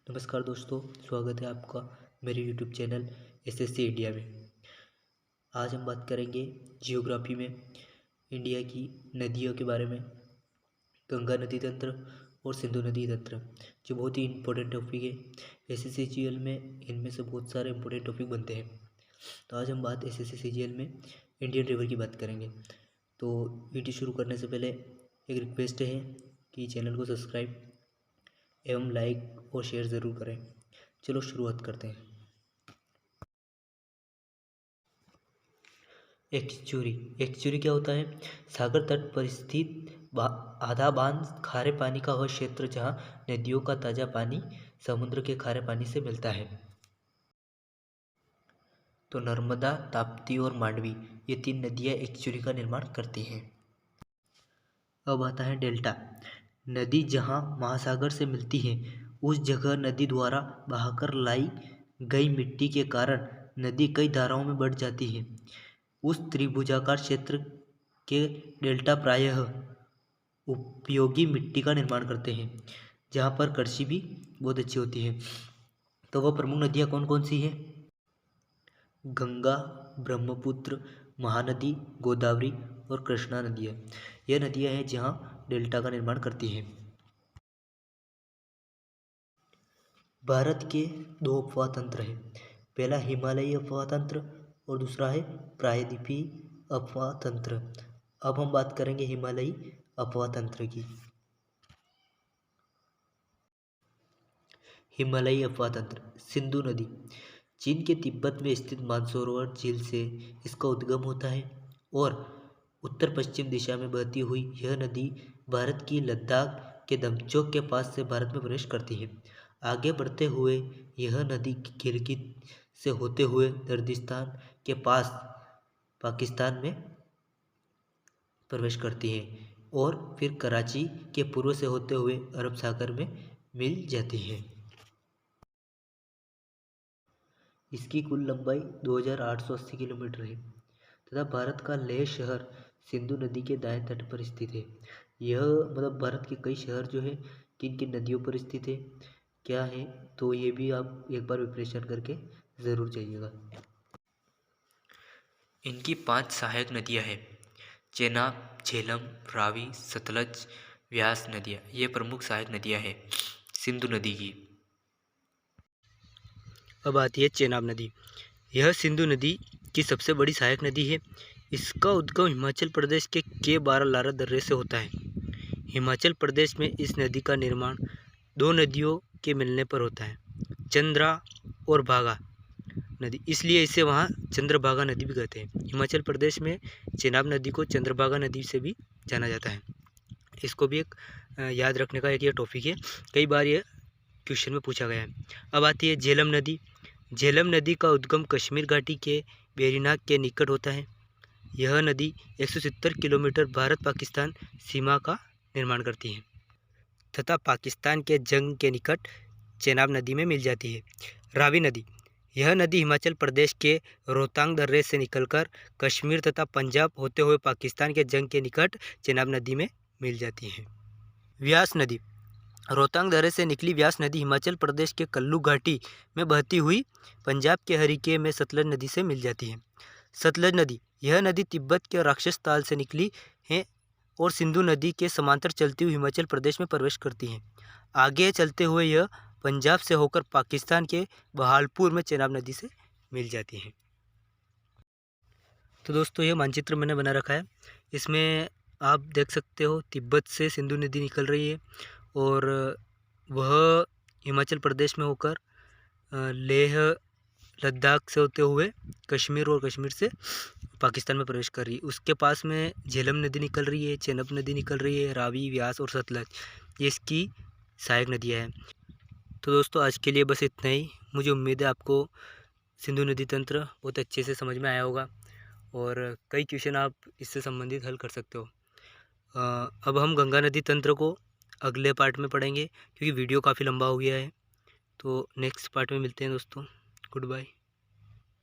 नमस्कार दोस्तों, स्वागत है आपका मेरे यूट्यूब चैनल एसएससी इंडिया में। आज हम बात करेंगे जियोग्राफी में इंडिया की नदियों के बारे में। गंगा नदी तंत्र और सिंधु नदी तंत्र, जो बहुत ही इम्पोर्टेंट टॉपिक है। एसएससी सीजीएल में इनमें से बहुत सारे इम्पोर्टेंट टॉपिक बनते हैं। तो आज हम बात एसएससी सीजीएल में इंडियन रिवर की बात करेंगे। तो वीडियो शुरू करने से पहले एक रिक्वेस्ट है कि चैनल को सब्सक्राइब एवं लाइक और शेयर ज़रूर करें। चलो शुरुआत करते हैं। एक्चुरी क्या होता है? सागर तट पर स्थित आधा बांध खारे पानी का वह क्षेत्र जहां नदियों का ताज़ा पानी समुद्र के खारे पानी से मिलता है। तो नर्मदा, ताप्ती और मांडवी, ये 3 नदियां एक्चुरी का निर्माण करती हैं। अब आता है डेल्टा। नदी जहां महासागर से मिलती है उस जगह नदी द्वारा बहाकर लाई गई मिट्टी के कारण नदी कई धाराओं में बढ़ जाती है। उस त्रिभुजाकार क्षेत्र के डेल्टा प्रायः उपयोगी मिट्टी का निर्माण करते हैं, जहाँ पर कृषि भी बहुत अच्छी होती है। तो वह प्रमुख नदियाँ कौन कौन सी हैं? गंगा, ब्रह्मपुत्र, महानदी, गोदावरी और कृष्णा नदियाँ। यह नदियाँ हैं जहाँ डेल्टा का निर्माण करती हैं। भारत के 2 अफवाह तंत्र हैं। पहला हिमालयी अफवाह तंत्र और दूसरा है प्रायद्वीपीय अफवाह तंत्र। अब हम बात करेंगे हिमालयी अफवाह तंत्र की। हिमालयी अफवाह तंत्र। सिंधु नदी चीन के तिब्बत में स्थित मानसरोवर झील से इसका उद्गम होता है और उत्तर पश्चिम दिशा में बहती हुई यह नदी भारत की लद्दाख के दमचौक के पास से भारत में प्रवेश करती है। आगे बढ़ते हुए यह नदी गिलगित से होते हुए दर्दिस्तान के पास पाकिस्तान में प्रवेश करती है और फिर कराची के पूर्व से होते हुए अरब सागर में मिल जाती है। इसकी कुल लंबाई 2880 किलोमीटर है तथा भारत का लेह शहर सिंधु नदी के दाएं तट पर स्थित है। यह भारत के कई शहर जो है किन किन नदियों पर स्थित है क्या है, तो ये भी आप एक बार प्रिपरेशन करके ज़रूर जाइएगा। इनकी 5 सहायक नदियां हैं: चेनाब, झेलम, रावी, सतलज, व्यास नदियाँ। ये प्रमुख सहायक नदियाँ हैं सिंधु नदी की। अब आती है चेनाब नदी। यह सिंधु नदी की सबसे बड़ी सहायक नदी है। इसका उद्गम हिमाचल प्रदेश के K12 दर्रे से होता है। हिमाचल प्रदेश में इस नदी का निर्माण 2 नदियों के मिलने पर होता है, चंद्रा और भागा नदी, इसलिए इसे वहाँ चंद्रभागा नदी भी कहते हैं। हिमाचल प्रदेश में चेनाब नदी को चंद्रभागा नदी से भी जाना जाता है। इसको भी एक याद रखने का एक ये टॉपिक है, कई बार ये क्वेश्चन में पूछा गया है। अब आती है झेलम नदी। झेलम नदी का उद्गम कश्मीर घाटी के वेरीनाग के निकट होता है। यह नदी 170 किलोमीटर भारत पाकिस्तान सीमा का निर्माण करती है तथा पाकिस्तान के जंग के निकट चेनाब नदी में मिल जाती है। रावी नदी। यह नदी हिमाचल प्रदेश के रोहतांग दर्रे से निकलकर कश्मीर तथा पंजाब होते हुए पाकिस्तान के जंग के निकट चेनाब नदी में मिल जाती है। व्यास नदी। रोहतांग दर्रे से निकली व्यास नदी हिमाचल प्रदेश के कुल्लू घाटी में बहती हुई पंजाब के हरिके में सतलज नदी से मिल जाती है। सतलज नदी। यह नदी तिब्बत के राक्षस ताल से निकली है और सिंधु नदी के समांतर चलती हुई हिमाचल प्रदेश में प्रवेश करती है। आगे चलते हुए यह पंजाब से होकर पाकिस्तान के बहालपुर में चेनाब नदी से मिल जाती है। तो दोस्तों, ये मानचित्र मैंने बना रखा है। इसमें आप देख सकते हो तिब्बत से सिंधु नदी निकल रही है और वह हिमाचल प्रदेश में होकर लेह लद्दाख से होते हुए कश्मीर और कश्मीर से पाकिस्तान में प्रवेश कर रही है। उसके पास में झेलम नदी निकल रही है, चेनाब नदी निकल रही है, रावी, व्यास और सतलज, ये इसकी सहायक नदियाँ हैं। तो दोस्तों, आज के लिए बस इतना ही। मुझे उम्मीद है आपको सिंधु नदी तंत्र बहुत अच्छे से समझ में आया होगा और कई क्वेश्चन आप इससे संबंधित हल कर सकते हो। अब हम गंगा नदी तंत्र को अगले पार्ट में पढ़ेंगे क्योंकि वीडियो काफ़ी लंबा हो गया है। तो नेक्स्ट पार्ट में मिलते हैं दोस्तों। Good bye.